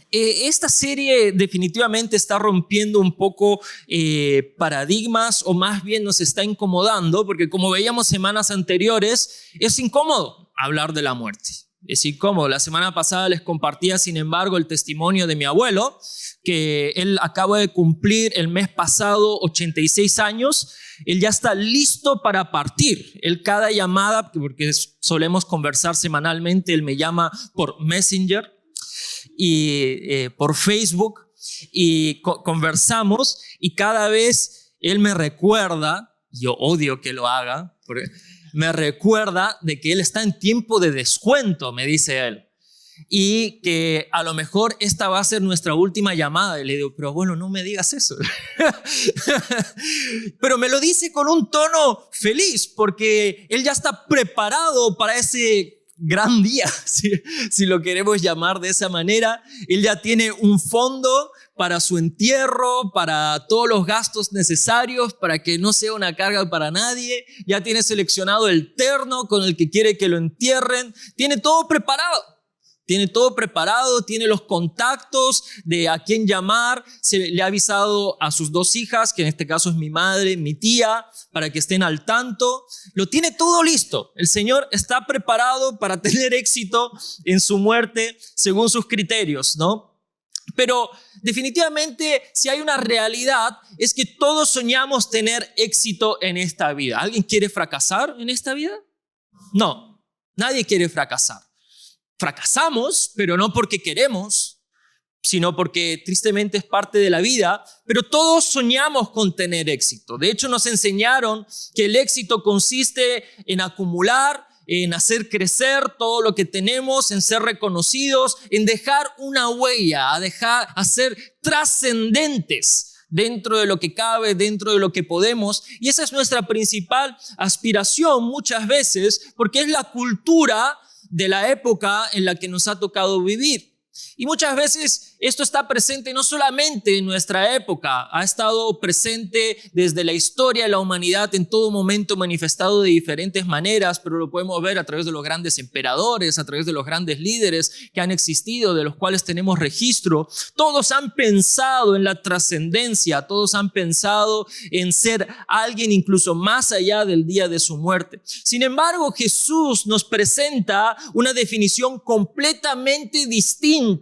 Esta serie definitivamente está rompiendo un poco paradigmas, o más bien nos está incomodando, porque como veíamos semanas anteriores, es incómodo hablar de la muerte. Es incómodo. La semana pasada les compartía, sin embargo, el testimonio de mi abuelo, que él acaba de cumplir el mes pasado 86 años. Él ya está listo para partir. Él cada llamada, porque solemos conversar semanalmente, él me llama por Messenger y por Facebook, y conversamos, y cada vez él me recuerda, yo odio que lo haga, porque me recuerda de que él está en tiempo de descuento, me dice él, y que a lo mejor esta va a ser nuestra última llamada. Y le digo, pero bueno, no me digas eso. Pero me lo dice con un tono feliz, porque él ya está preparado para ese gran día, si lo queremos llamar de esa manera. Él ya tiene un fondo para su entierro, para todos los gastos necesarios, para que no sea una carga para nadie. Ya tiene seleccionado el terno con el que quiere que lo entierren. Tiene todo preparado. Tiene los contactos de a quién llamar. Le ha avisado a sus 2 hijas, que en este caso es mi madre, mi tía, para que estén al tanto. Lo tiene todo listo. El Señor está preparado para tener éxito en su muerte según sus criterios, ¿no? Pero definitivamente, si hay una realidad, es que todos soñamos tener éxito en esta vida. ¿Alguien quiere fracasar en esta vida? No, nadie quiere fracasar. Fracasamos, pero no porque queremos, sino porque tristemente es parte de la vida, pero todos soñamos con tener éxito. De hecho, nos enseñaron que el éxito consiste en acumular, en hacer crecer todo lo que tenemos, en ser reconocidos, en dejar una huella, a ser trascendentes dentro de lo que cabe, dentro de lo que podemos. Y esa es nuestra principal aspiración muchas veces, porque es la cultura de la época en la que nos ha tocado vivir. Y muchas veces esto está presente no solamente en nuestra época, ha estado presente desde la historia de la humanidad en todo momento, manifestado de diferentes maneras, pero lo podemos ver a través de los grandes emperadores, a través de los grandes líderes que han existido, de los cuales tenemos registro. Todos han pensado en la trascendencia, todos han pensado en ser alguien incluso más allá del día de su muerte. Sin embargo, Jesús nos presenta una definición completamente distinta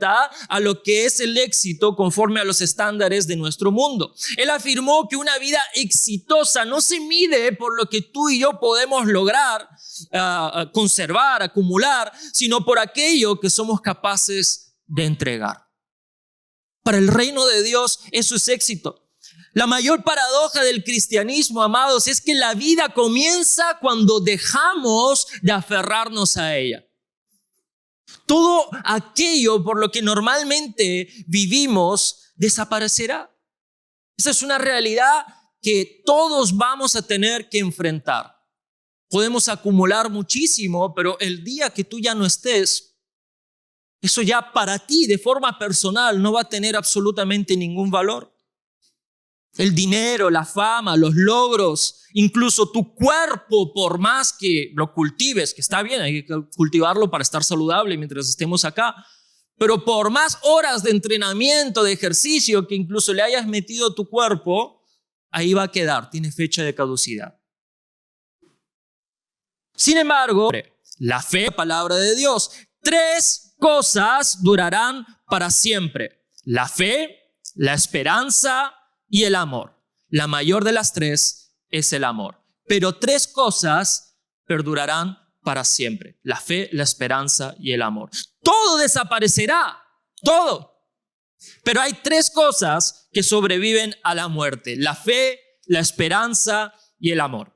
a lo que es el éxito conforme a los estándares de nuestro mundo. Él afirmó que una vida exitosa no se mide por lo que tú y yo podemos lograr, conservar, acumular, sino por aquello que somos capaces de entregar. Para el reino de Dios, eso es éxito. La mayor paradoja del cristianismo, amados, es que la vida comienza cuando dejamos de aferrarnos a ella. Todo aquello por lo que normalmente vivimos desaparecerá. Esa es una realidad que todos vamos a tener que enfrentar. Podemos acumular muchísimo, pero el día que tú ya no estés, eso ya para ti de forma personal no va a tener absolutamente ningún valor. El dinero, la fama, los logros, incluso tu cuerpo, por más que lo cultives, que está bien, hay que cultivarlo para estar saludable mientras estemos acá, pero por más horas de entrenamiento, de ejercicio que incluso le hayas metido a tu cuerpo, ahí va a quedar, tiene fecha de caducidad. Sin embargo, la fe, la palabra de Dios, 3 cosas durarán para siempre: la fe, la esperanza y el amor. La mayor de las 3 es el amor. Pero 3 cosas perdurarán para siempre: la fe, la esperanza y el amor. Todo desaparecerá, todo. Pero hay 3 cosas que sobreviven a la muerte: la fe, la esperanza y el amor.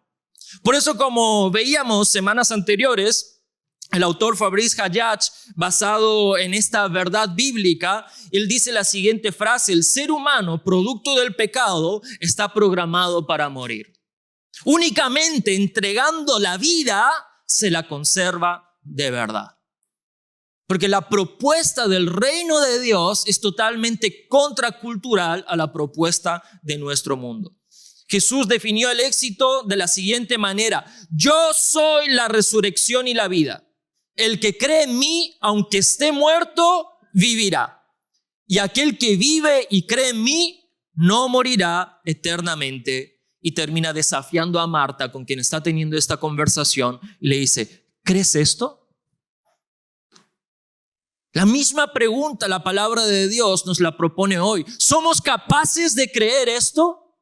Por eso, como veíamos semanas anteriores, el autor Fabrice Hayat, basado en esta verdad bíblica, él dice la siguiente frase: el ser humano, producto del pecado, está programado para morir. Únicamente entregando la vida se la conserva de verdad. Porque la propuesta del reino de Dios es totalmente contracultural a la propuesta de nuestro mundo. Jesús definió el éxito de la siguiente manera: yo soy la resurrección y la vida. El que cree en mí, aunque esté muerto, vivirá. Y aquel que vive y cree en mí no morirá eternamente. Y termina desafiando a Marta, con quien está teniendo esta conversación, y le dice, ¿crees esto? La misma pregunta la palabra de Dios nos la propone hoy. ¿Somos capaces de creer esto?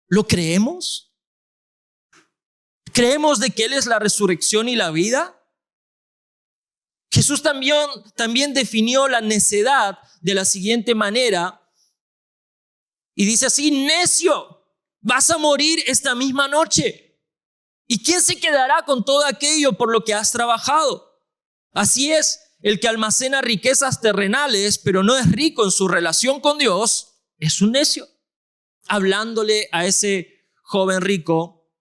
¿Lo creemos? ¿Creemos de que Él es la resurrección y la vida? Jesús también definió la necedad de la siguiente manera y dice así, necio, vas a morir esta misma noche. ¿Y quién se quedará con todo aquello por lo que has trabajado? Así es, el que almacena riquezas terrenales, pero no es rico en su relación con Dios, es un necio. Hablándole a ese joven rico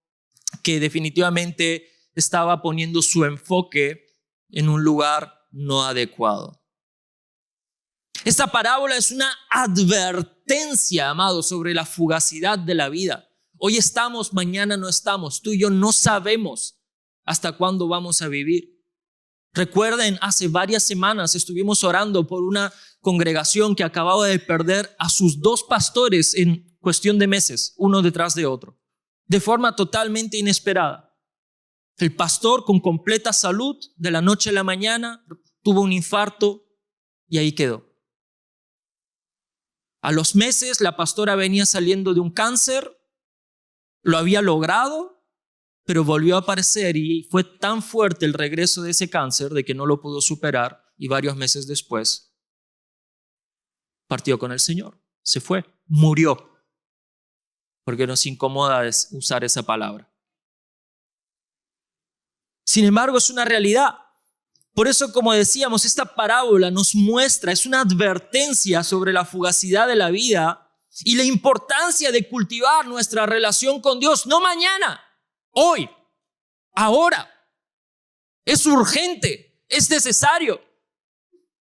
que definitivamente estaba poniendo su enfoque en un lugar no adecuado. Esta parábola es una advertencia, amados, sobre la fugacidad de la vida. Hoy estamos, mañana no estamos. Tú y yo no sabemos hasta cuándo vamos a vivir. Recuerden, hace varias semanas estuvimos orando por una congregación que acababa de perder a sus 2 pastores en cuestión de meses, uno detrás de otro, de forma totalmente inesperada. El pastor con completa salud, de la noche a la mañana, tuvo un infarto y ahí quedó. A los meses, la pastora venía saliendo de un cáncer, lo había logrado, pero volvió a aparecer y fue tan fuerte el regreso de ese cáncer de que no lo pudo superar y varios meses después partió con el Señor, se fue, murió, porque nos incomoda usar esa palabra. Sin embargo, es una realidad. Por eso, como decíamos, esta parábola nos muestra, es una advertencia sobre la fugacidad de la vida y la importancia de cultivar nuestra relación con Dios, no mañana, hoy, ahora. Es urgente, es necesario,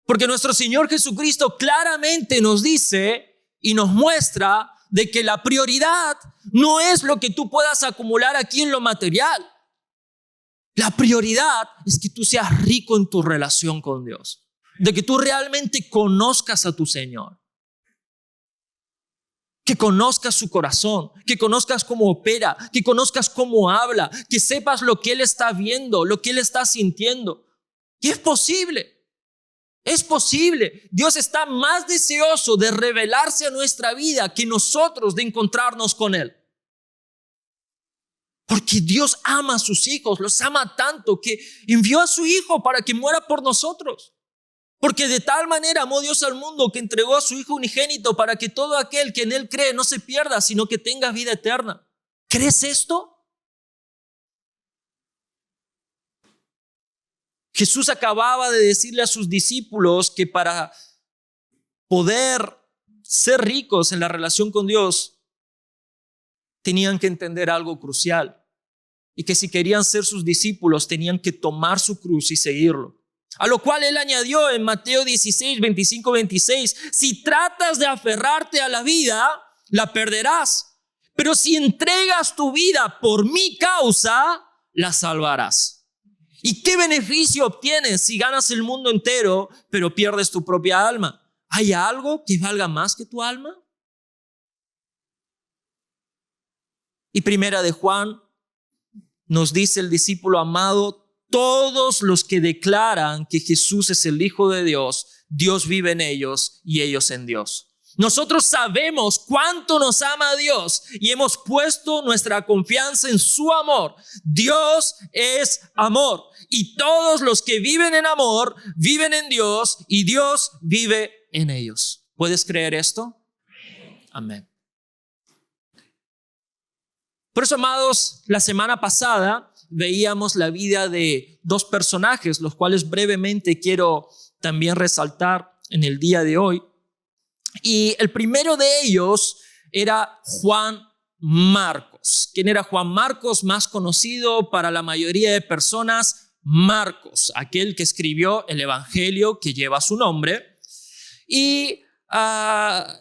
porque nuestro Señor Jesucristo claramente nos dice y nos muestra de que la prioridad no es lo que tú puedas acumular aquí en lo material. La prioridad es que tú seas rico en tu relación con Dios, de que tú realmente conozcas a tu Señor, que conozcas su corazón, que conozcas cómo opera, que conozcas cómo habla, que sepas lo que Él está viendo, lo que Él está sintiendo. Y es posible, es posible. Dios está más deseoso de revelarse a nuestra vida que nosotros de encontrarnos con Él. Porque Dios ama a sus hijos, los ama tanto que envió a su Hijo para que muera por nosotros. Porque de tal manera amó Dios al mundo que entregó a su Hijo unigénito para que todo aquel que en Él cree no se pierda, sino que tenga vida eterna. ¿Crees esto? Jesús acababa de decirle a sus discípulos que para poder ser ricos en la relación con Dios, tenían que entender algo crucial y que si querían ser sus discípulos tenían que tomar su cruz y seguirlo. A lo cual Él añadió en Mateo 16, 25, 26, si tratas de aferrarte a la vida, la perderás. Pero si entregas tu vida por mi causa, la salvarás. ¿Y qué beneficio obtienes si ganas el mundo entero, pero pierdes tu propia alma? ¿Hay algo que valga más que tu alma? Y primera de Juan nos dice el discípulo amado, todos los que declaran que Jesús es el Hijo de Dios, Dios vive en ellos y ellos en Dios. Nosotros sabemos cuánto nos ama Dios y hemos puesto nuestra confianza en su amor. Dios es amor y todos los que viven en amor viven en Dios y Dios vive en ellos. ¿Puedes creer esto? Amén. Por eso, amados, la semana pasada veíamos la vida de 2 personajes, los cuales brevemente quiero también resaltar en el día de hoy. Y el primero de ellos era Juan Marcos. ¿Quién era Juan Marcos? Más conocido para la mayoría de personas, Marcos, aquel que escribió el evangelio que lleva su nombre. Y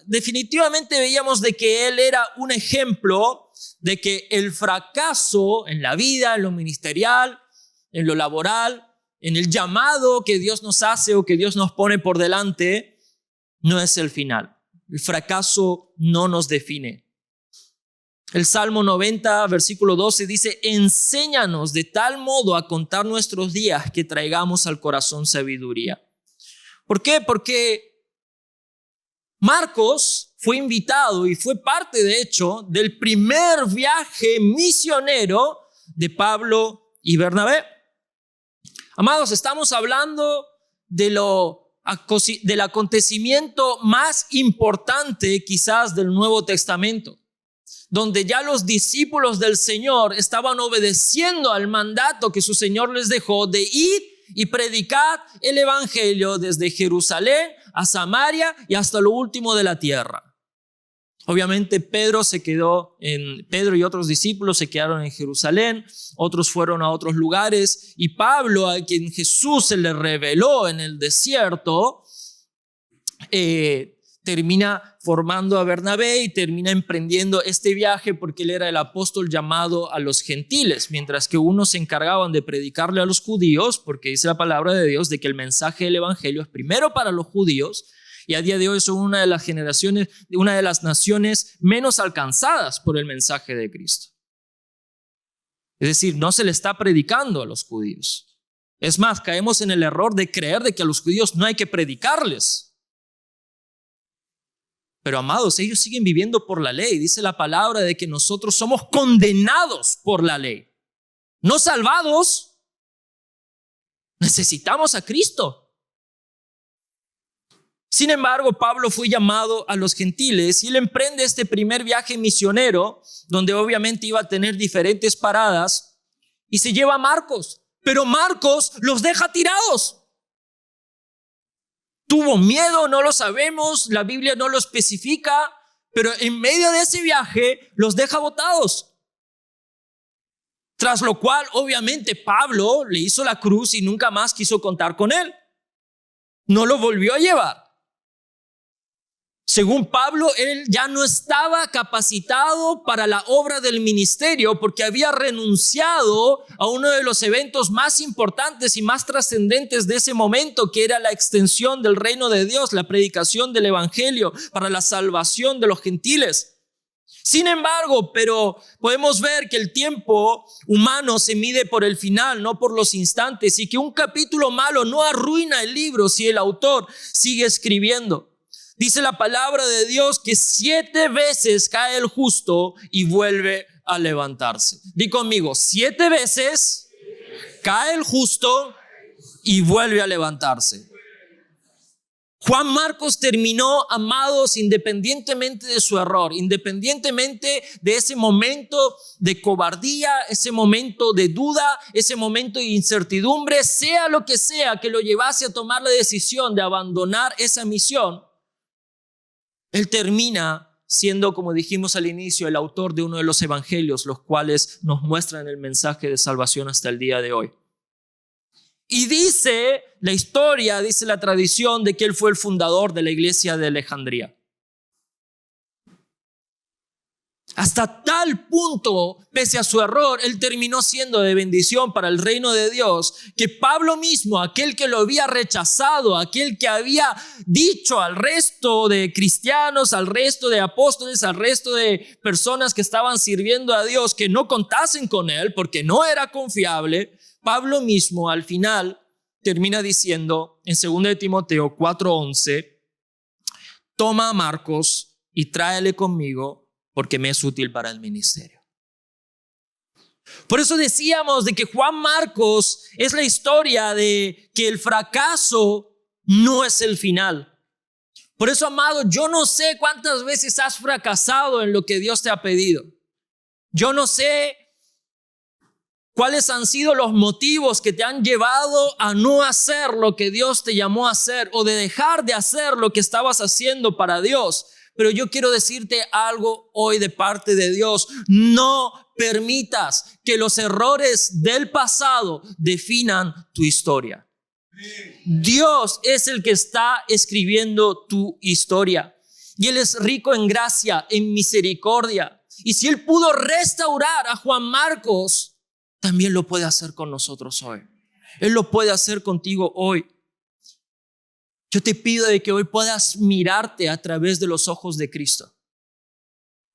definitivamente veíamos de que él era un ejemplo de que el fracaso en la vida, en lo ministerial, en lo laboral, en el llamado que Dios nos hace o que Dios nos pone por delante, no es el final. El fracaso no nos define. El Salmo 90, versículo 12 dice: enséñanos de tal modo a contar nuestros días que traigamos al corazón sabiduría. ¿Por qué? Porque Marcos fue invitado y fue parte, de hecho, del primer viaje misionero de Pablo y Bernabé. Amados, estamos hablando del acontecimiento más importante quizás del Nuevo Testamento, donde ya los discípulos del Señor estaban obedeciendo al mandato que su Señor les dejó de ir y predicar el evangelio desde Jerusalén a Samaria y hasta lo último de la tierra. Obviamente Pedro y otros discípulos se quedaron en Jerusalén, otros fueron a otros lugares, y Pablo, a quien Jesús se le reveló en el desierto, termina formando a Bernabé y termina emprendiendo este viaje porque él era el apóstol llamado a los gentiles, mientras que unos se encargaban de predicarle a los judíos, porque dice la palabra de Dios de que el mensaje del evangelio es primero para los judíos, y a día de hoy son una de las naciones menos alcanzadas por el mensaje de Cristo. Es decir, no se le está predicando a los judíos. Es más, caemos en el error de creer de que a los judíos no hay que predicarles. Pero amados, ellos siguen viviendo por la ley. Dice la palabra de que nosotros somos condenados por la ley, no salvados. Necesitamos a Cristo. Sin embargo, Pablo fue llamado a los gentiles y él emprende este primer viaje misionero, donde obviamente iba a tener diferentes paradas, y se lleva a Marcos. Pero Marcos los deja tirados. Tuvo miedo, no lo sabemos, la Biblia no lo especifica, pero en medio de ese viaje los deja botados. Tras lo cual, obviamente, Pablo le hizo la cruz y nunca más quiso contar con él. No lo volvió a llevar. Según Pablo, él ya no estaba capacitado para la obra del ministerio porque había renunciado a uno de los eventos más importantes y más trascendentes de ese momento, que era la extensión del reino de Dios, la predicación del evangelio para la salvación de los gentiles. Sin embargo, pero podemos ver que el tiempo humano se mide por el final, no por los instantes, y que un capítulo malo no arruina el libro si el autor sigue escribiendo. Dice la palabra de Dios que 7 veces cae el justo y vuelve a levantarse. Di conmigo, 7 veces cae el justo y vuelve a levantarse. Juan Marcos terminó, amados, independientemente de su error, independientemente de ese momento de cobardía, ese momento de duda, ese momento de incertidumbre, sea lo que sea que lo llevase a tomar la decisión de abandonar esa misión. Él termina siendo, como dijimos al inicio, el autor de uno de los evangelios, los cuales nos muestran el mensaje de salvación hasta el día de hoy. Y dice la historia, dice la tradición, de que él fue el fundador de la iglesia de Alejandría. Hasta tal punto, pese a su error, él terminó siendo de bendición para el reino de Dios, que Pablo mismo, aquel que lo había rechazado, aquel que había dicho al resto de cristianos, al resto de apóstoles, al resto de personas que estaban sirviendo a Dios, que no contasen con él porque no era confiable, Pablo mismo al final termina diciendo en 2 de Timoteo 4:11, toma a Marcos y tráele conmigo, porque me es útil para el ministerio. Por eso decíamos de que Juan Marcos es la historia de que el fracaso no es el final. Por eso, amado, yo no sé cuántas veces has fracasado en lo que Dios te ha pedido. Yo no sé cuáles han sido los motivos que te han llevado a no hacer lo que Dios te llamó a hacer o de dejar de hacer lo que estabas haciendo para Dios. Pero yo quiero decirte algo hoy de parte de Dios. No permitas que los errores del pasado definan tu historia. Dios es el que está escribiendo tu historia. Y Él es rico en gracia, en misericordia. Y si Él pudo restaurar a Juan Marcos, también lo puede hacer con nosotros hoy. Él lo puede hacer contigo hoy. Yo te pido de que hoy puedas mirarte a través de los ojos de Cristo.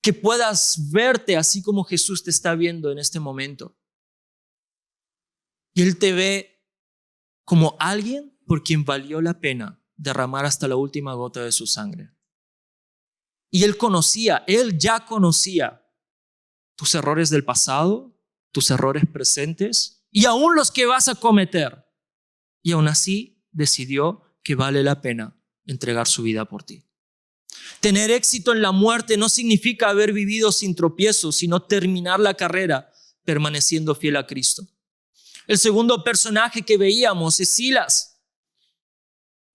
Que puedas verte así como Jesús te está viendo en este momento. Y Él te ve como alguien por quien valió la pena derramar hasta la última gota de su sangre. Y Él ya conocía tus errores del pasado, tus errores presentes y aún los que vas a cometer. Y aún así decidió que vale la pena entregar su vida por ti. Tener éxito en la muerte no significa haber vivido sin tropiezos, sino terminar la carrera permaneciendo fiel a Cristo. El segundo personaje que veíamos es Silas.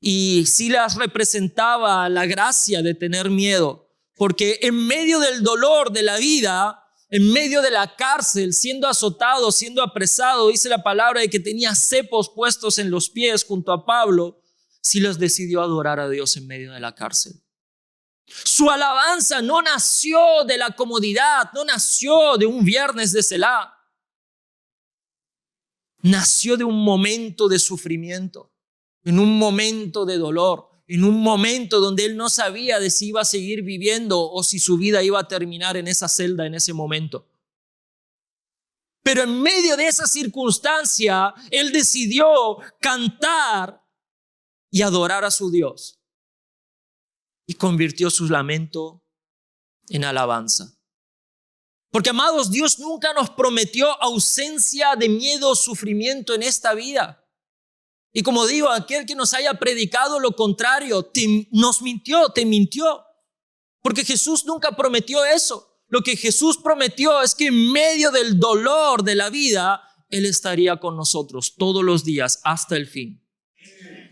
Y Silas representaba la gracia de tener miedo, porque en medio del dolor de la vida, en medio de la cárcel, siendo azotado, siendo apresado, dice la palabra de que tenía cepos puestos en los pies junto a Pablo, Silas decidió adorar a Dios en medio de la cárcel. Su alabanza no nació de la comodidad, no nació de un viernes de Selah. Nació de un momento de sufrimiento, en un momento de dolor, en un momento donde él no sabía de si iba a seguir viviendo o si su vida iba a terminar en esa celda en ese momento. Pero en medio de esa circunstancia, él decidió cantar y adorar a su Dios. Y convirtió su lamento en alabanza. Porque, amados, Dios nunca nos prometió ausencia de miedo o sufrimiento en esta vida. Y como digo, aquel que nos haya predicado lo contrario, te mintió. Porque Jesús nunca prometió eso. Lo que Jesús prometió es que en medio del dolor de la vida, Él estaría con nosotros todos los días hasta el fin.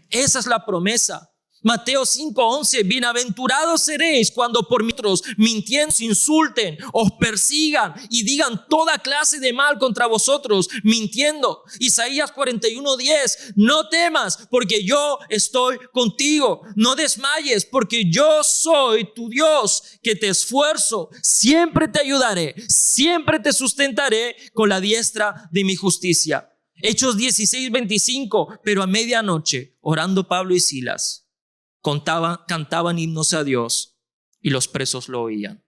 Esa es la promesa. Mateo 5:11, bienaventurados seréis cuando por otros mintiendo, insulten, os persigan y digan toda clase de mal contra vosotros, mintiendo. Isaías 41:10, no temas porque yo estoy contigo, no desmayes porque yo soy tu Dios, que te esfuerzo, siempre te ayudaré, siempre te sustentaré con la diestra de mi justicia. Hechos 16:25, pero a medianoche, orando Pablo y Silas, cantaban himnos a Dios y los presos lo oían.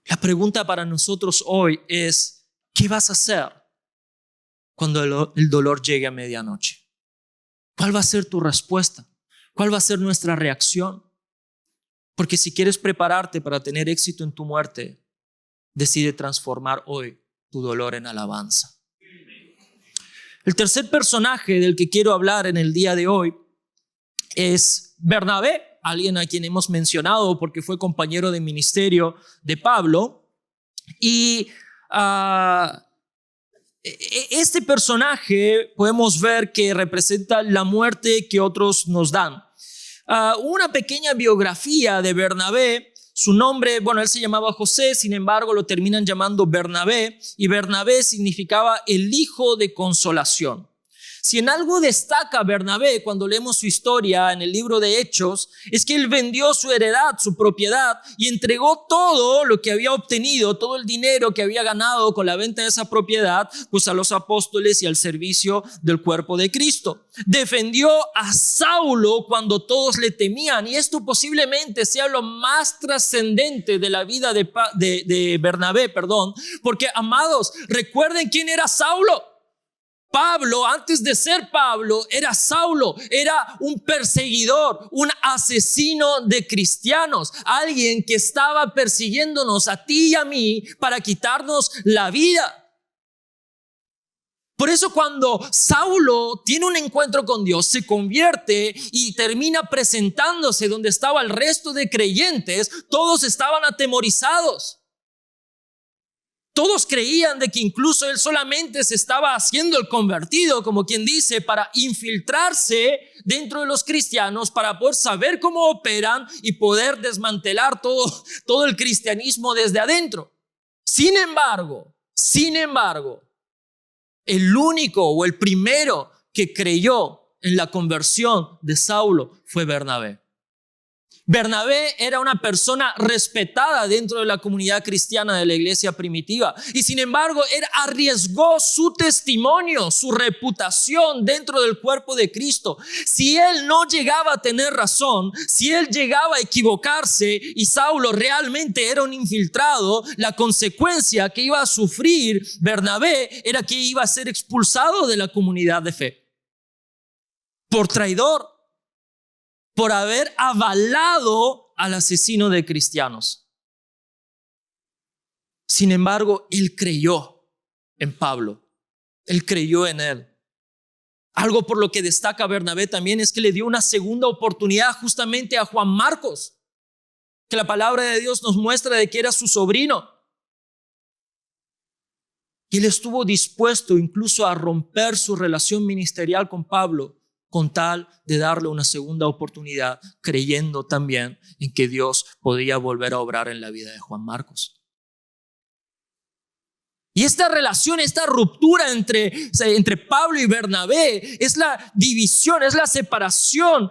La pregunta para nosotros hoy es, ¿qué vas a hacer cuando el dolor llegue a medianoche? ¿Cuál va a ser tu respuesta? ¿Cuál va a ser nuestra reacción? Porque si quieres prepararte para tener éxito en tu muerte, decide transformar hoy tu dolor en alabanza. El tercer personaje del que quiero hablar en el día de hoy es Bernabé, alguien a quien hemos mencionado porque fue compañero de ministerio de Pablo. Y este personaje podemos ver que representa la muerte que otros nos dan. Una pequeña biografía de Bernabé. Su nombre, él se llamaba José, sin embargo lo terminan llamando Bernabé, y Bernabé significaba el hijo de consolación. Si en algo destaca Bernabé cuando leemos su historia en el libro de Hechos, es que él vendió su heredad, su propiedad, y entregó todo lo que había obtenido, todo el dinero que había ganado con la venta de esa propiedad, pues a los apóstoles y al servicio del cuerpo de Cristo. Defendió a Saulo cuando todos le temían, y esto posiblemente sea lo más trascendente de la vida de Bernabé, porque, amados, recuerden quién era Saulo. Pablo, antes de ser Pablo, era Saulo, era un perseguidor, un asesino de cristianos, alguien que estaba persiguiéndonos a ti y a mí para quitarnos la vida. Por eso cuando Saulo tiene un encuentro con Dios, se convierte y termina presentándose donde estaba el resto de creyentes, todos estaban atemorizados. Todos creían de que incluso él solamente se estaba haciendo el convertido, como quien dice, para infiltrarse dentro de los cristianos, para poder saber cómo operan y poder desmantelar todo el cristianismo desde adentro. Sin embargo, el único o el primero que creyó en la conversión de Saulo fue Bernabé. Bernabé era una persona respetada dentro de la comunidad cristiana de la iglesia primitiva y sin embargo él arriesgó su testimonio, su reputación dentro del cuerpo de Cristo. Si él no llegaba a tener razón, si él llegaba a equivocarse y Saulo realmente era un infiltrado, la consecuencia que iba a sufrir Bernabé era que iba a ser expulsado de la comunidad de fe por traidor, por haber avalado al asesino de cristianos. Sin embargo, él creyó en Pablo. Él creyó en él. Algo por lo que destaca Bernabé también es que le dio una segunda oportunidad justamente a Juan Marcos, que la palabra de Dios nos muestra de que era su sobrino. Y él estuvo dispuesto incluso a romper su relación ministerial con Pablo con tal de darle una segunda oportunidad, creyendo también en que Dios podía volver a obrar en la vida de Juan Marcos. Y esta relación, esta ruptura entre Pablo y Bernabé es la división, es la separación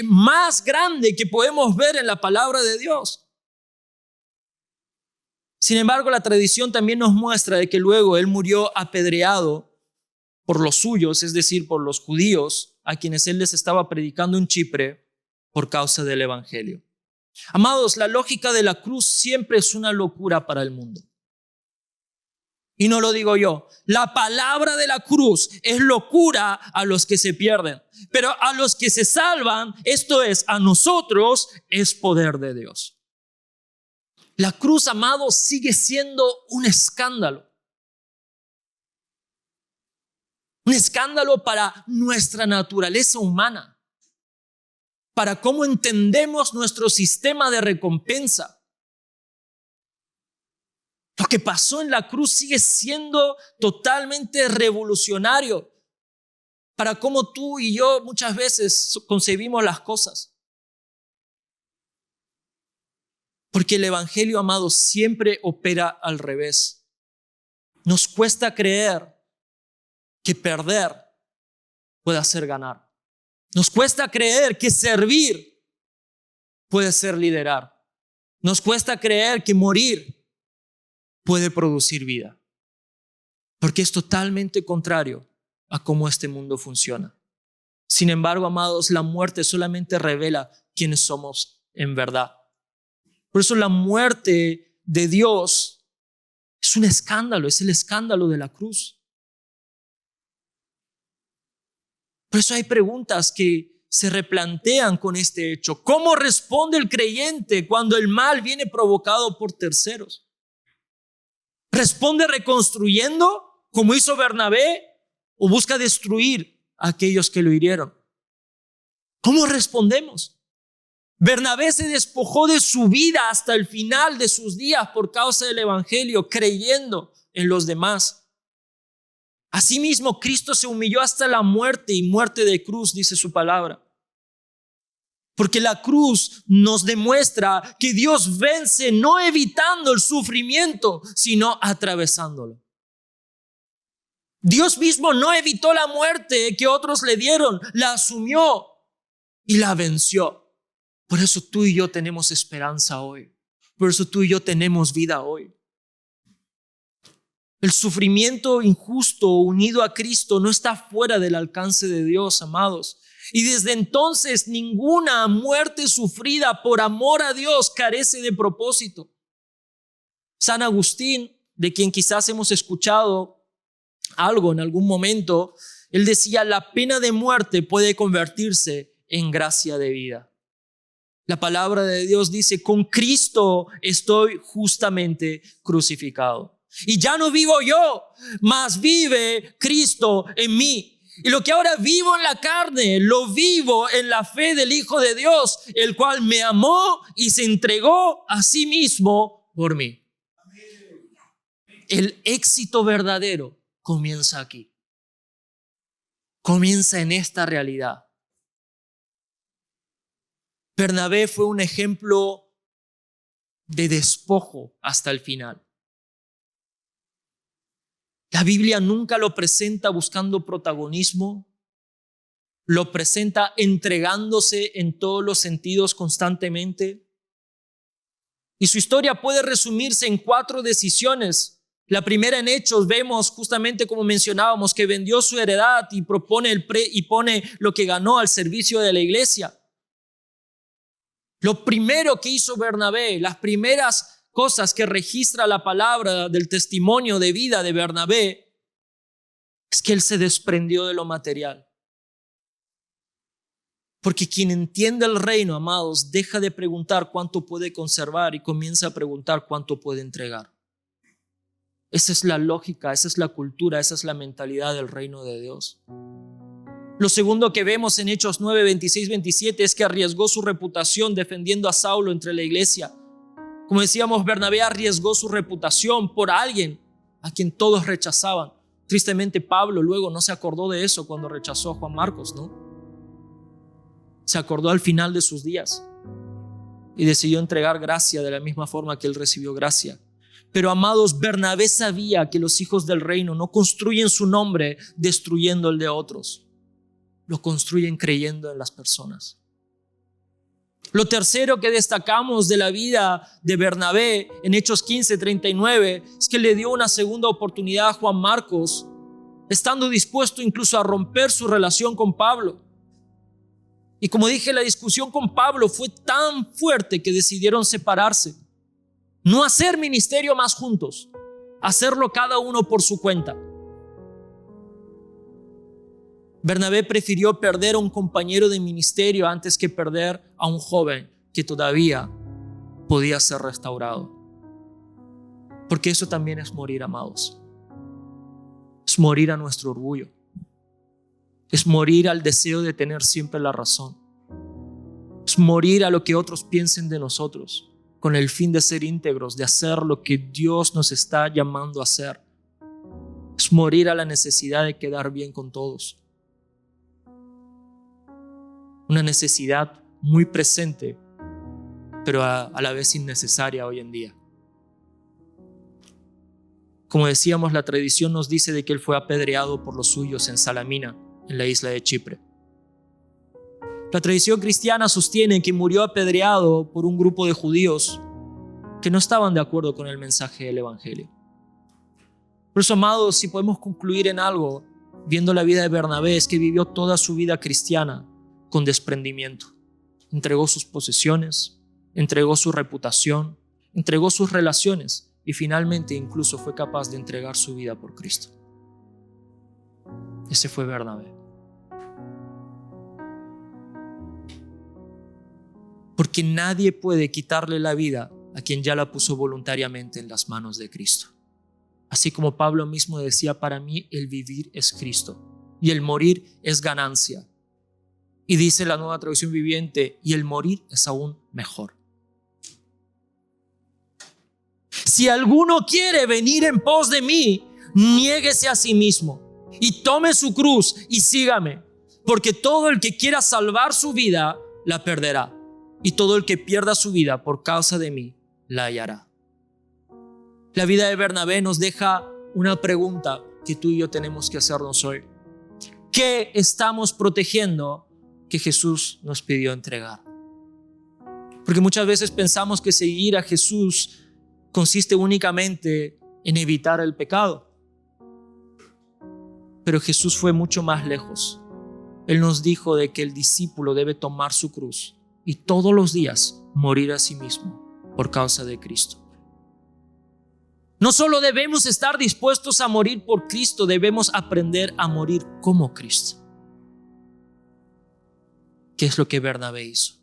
más grande que podemos ver en la palabra de Dios. Sin embargo, la tradición también nos muestra de que luego él murió apedreado por los suyos, es decir, por los judíos, a quienes él les estaba predicando en Chipre por causa del evangelio. Amados, la lógica de la cruz siempre es una locura para el mundo. Y no lo digo yo. La palabra de la cruz es locura a los que se pierden, pero a los que se salvan, esto es, a nosotros, es poder de Dios. La cruz, amados, sigue siendo un escándalo. Un escándalo para nuestra naturaleza humana, para cómo entendemos nuestro sistema de recompensa. Lo que pasó en la cruz sigue siendo totalmente revolucionario para cómo tú y yo muchas veces concebimos las cosas. Porque el evangelio, amado, siempre opera al revés. Nos cuesta creer que perder puede hacer ganar. Nos cuesta creer que servir puede ser liderar. Nos cuesta creer que morir puede producir vida. Porque es totalmente contrario a cómo este mundo funciona. Sin embargo, amados, la muerte solamente revela quiénes somos en verdad. Por eso la muerte de Dios es un escándalo, es el escándalo de la cruz. Por eso hay preguntas que se replantean con este hecho. ¿Cómo responde el creyente cuando el mal viene provocado por terceros? ¿Responde reconstruyendo, como hizo Bernabé, o busca destruir a aquellos que lo hirieron? ¿Cómo respondemos? Bernabé se despojó de su vida hasta el final de sus días por causa del evangelio, creyendo en los demás. Asimismo, Cristo se humilló hasta la muerte y muerte de cruz, dice su palabra. Porque la cruz nos demuestra que Dios vence no evitando el sufrimiento, sino atravesándolo. Dios mismo no evitó la muerte que otros le dieron, la asumió y la venció. Por eso tú y yo tenemos esperanza hoy. Por eso tú y yo tenemos vida hoy. El sufrimiento injusto unido a Cristo no está fuera del alcance de Dios, amados. Y desde entonces ninguna muerte sufrida por amor a Dios carece de propósito. San Agustín, de quien quizás hemos escuchado algo en algún momento, él decía: la pena de muerte puede convertirse en gracia de vida. La palabra de Dios dice: con Cristo estoy justamente crucificado. Y ya no vivo yo, mas vive Cristo en mí. Y lo que ahora vivo en la carne, lo vivo en la fe del Hijo de Dios, el cual me amó y se entregó a sí mismo por mí. El éxito verdadero comienza aquí. Comienza en esta realidad. Bernabé fue un ejemplo de despojo hasta el final. La Biblia nunca lo presenta buscando protagonismo. lo presenta entregándose en todos los sentidos constantemente. Y su historia puede resumirse en 4 decisiones. La primera, en Hechos, vemos justamente como mencionábamos que vendió su heredad y pone lo que ganó al servicio de la iglesia. Lo primero que hizo Bernabé, las primeras cosas que registra la palabra del testimonio de vida de Bernabé, es que él se desprendió de lo material. Porque quien entiende el reino, amados, deja de preguntar cuánto puede conservar y comienza a preguntar cuánto puede entregar. Esa es la lógica, esa es la cultura, esa es la mentalidad del reino de Dios. Lo segundo que vemos en Hechos 9, 26, 27 es que arriesgó su reputación defendiendo a Saulo entre la iglesia. Como decíamos, Bernabé arriesgó su reputación por alguien a quien todos rechazaban. Tristemente, Pablo luego no se acordó de eso cuando rechazó a Juan Marcos, ¿no? Se acordó al final de sus días y decidió entregar gracia de la misma forma que él recibió gracia. Pero, amados, Bernabé sabía que los hijos del reino no construyen su nombre destruyendo el de otros. Lo construyen creyendo en las personas. Lo tercero que destacamos de la vida de Bernabé en Hechos 15, 39 es que le dio una segunda oportunidad a Juan Marcos, estando dispuesto incluso a romper su relación con Pablo. Y como dije, la discusión con Pablo fue tan fuerte que decidieron separarse. No hacer ministerio más juntos, hacerlo cada uno por su cuenta. Bernabé prefirió perder a un compañero de ministerio antes que perder a un joven que todavía podía ser restaurado. Porque eso también es morir, amados. Es morir a nuestro orgullo. Es morir al deseo de tener siempre la razón. Es morir a lo que otros piensen de nosotros, con el fin de ser íntegros, de hacer lo que Dios nos está llamando a hacer. Es morir a la necesidad de quedar bien con todos. Una necesidad muy presente, pero a la vez innecesaria hoy en día. Como decíamos, la tradición nos dice de que él fue apedreado por los suyos en Salamina, en la isla de Chipre. La tradición cristiana sostiene que murió apedreado por un grupo de judíos que no estaban de acuerdo con el mensaje del evangelio. Por eso, amados, si podemos concluir en algo viendo la vida de Bernabé, es que vivió toda su vida cristiana con desprendimiento. Entregó sus posesiones, entregó su reputación, entregó sus relaciones y finalmente incluso fue capaz de entregar su vida por Cristo. Ese fue Bernabé. Porque nadie puede quitarle la vida a quien ya la puso voluntariamente en las manos de Cristo. Así como Pablo mismo decía, para mí el vivir es Cristo y el morir es ganancia. Y dice la Nueva Traducción Viviente, y el morir es aún mejor. Si alguno quiere venir en pos de mí, niéguese a sí mismo y tome su cruz y sígame, porque todo el que quiera salvar su vida la perderá, y todo el que pierda su vida por causa de mí la hallará. La vida de Bernabé nos deja una pregunta que tú y yo tenemos que hacernos hoy. ¿Qué estamos protegiendo que Jesús nos pidió entregar? Porque muchas veces pensamos que seguir a Jesús consiste únicamente en evitar el pecado. Pero Jesús fue mucho más lejos. Él nos dijo de que el discípulo debe tomar su cruz y todos los días morir a sí mismo por causa de Cristo. No solo debemos estar dispuestos a morir por Cristo, debemos aprender a morir como Cristo. ¿Qué es lo que Bernabé hizo?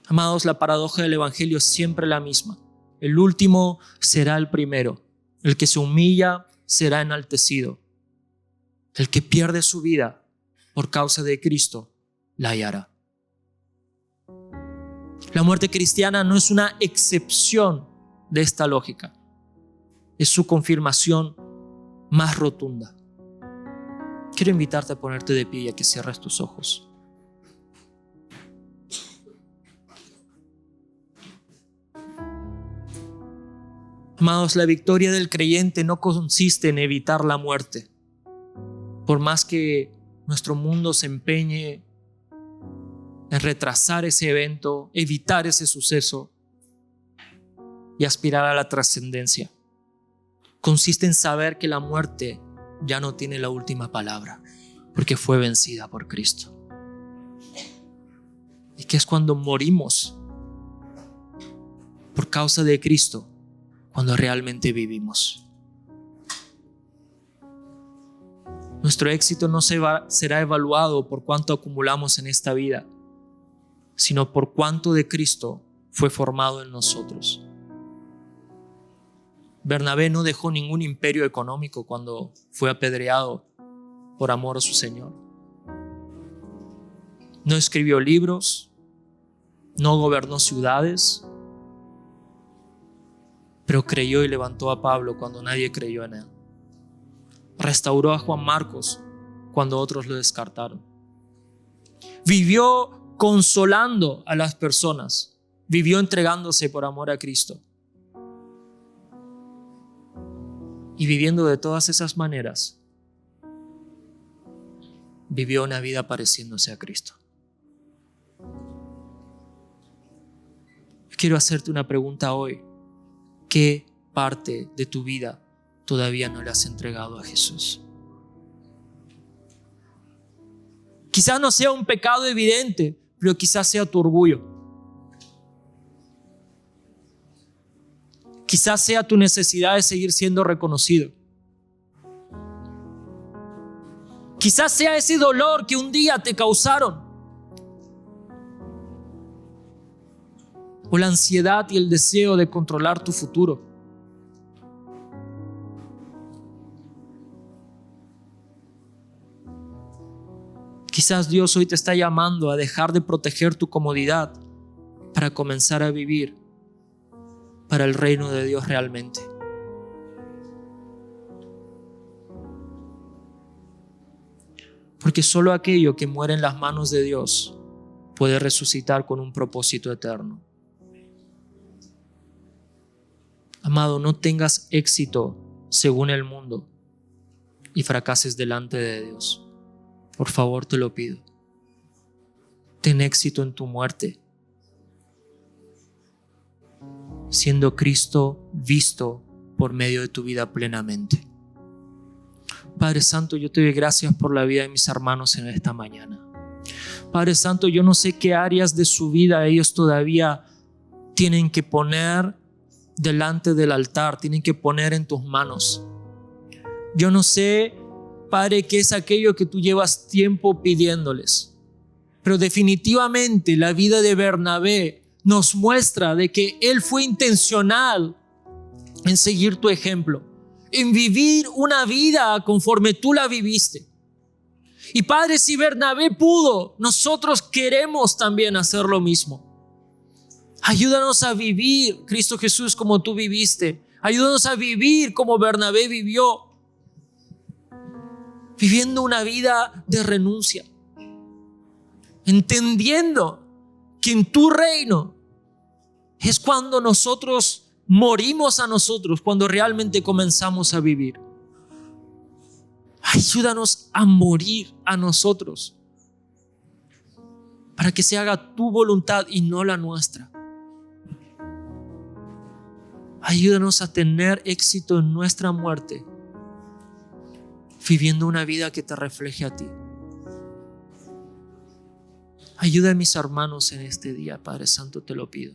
Amados, la paradoja del evangelio es siempre la misma. El último será el primero. El que se humilla será enaltecido. El que pierde su vida por causa de Cristo la hallará. La muerte cristiana no es una excepción de esta lógica. Es su confirmación más rotunda. Quiero invitarte a ponerte de pie y a que cierres tus ojos. Amados, la victoria del creyente no consiste en evitar la muerte, por más que nuestro mundo se empeñe en retrasar ese evento, evitar ese suceso y aspirar a la trascendencia. Consiste en saber que la muerte ya no tiene la última palabra, porque fue vencida por Cristo. Y que es cuando morimos por causa de Cristo, cuando realmente vivimos. Nuestro éxito no será evaluado por cuánto acumulamos en esta vida, sino por cuánto de Cristo fue formado en nosotros. Bernabé no dejó ningún imperio económico cuando fue apedreado por amor a su Señor. No escribió libros, no gobernó ciudades, pero creyó y levantó a Pablo cuando nadie creyó en él. Restauró a Juan Marcos cuando otros lo descartaron. Vivió consolando a las personas, vivió entregándose por amor a Cristo. Y viviendo de todas esas maneras, vivió una vida pareciéndose a Cristo. Quiero hacerte una pregunta hoy. ¿Qué parte de tu vida todavía no le has entregado a Jesús? Quizás no sea un pecado evidente, pero quizás sea tu orgullo. Quizás sea tu necesidad de seguir siendo reconocido. Quizás sea ese dolor que un día te causaron. O la ansiedad y el deseo de controlar tu futuro. Quizás Dios hoy te está llamando a dejar de proteger tu comodidad para comenzar a vivir para el reino de Dios realmente. Porque solo aquello que muere en las manos de Dios puede resucitar con un propósito eterno. Amado, no tengas éxito según el mundo y fracases delante de Dios. Por favor, te lo pido. Ten éxito en tu muerte, siendo Cristo visto por medio de tu vida plenamente. Padre Santo, yo te doy gracias por la vida de mis hermanos en esta mañana. Padre Santo, yo no sé qué áreas de su vida ellos todavía tienen que poner delante del altar, tienen que poner en tus manos. Yo no sé, Padre, qué es aquello que tú llevas tiempo pidiéndoles, pero definitivamente la vida de Bernabé nos muestra de que él fue intencional en seguir tu ejemplo, en vivir una vida conforme tú la viviste. Y Padre, si Bernabé pudo, nosotros queremos también hacer lo mismo. Ayúdanos a vivir, Cristo Jesús, como tú viviste. Ayúdanos a vivir como Bernabé vivió, viviendo una vida de renuncia, entendiendo que en tu reino es cuando nosotros morimos a nosotros, cuando realmente comenzamos a vivir. Ayúdanos a morir a nosotros para que se haga tu voluntad y no la nuestra. Ayúdanos a tener éxito en nuestra muerte, viviendo una vida que te refleje a ti. Ayuda a mis hermanos en este día, Padre Santo, te lo pido.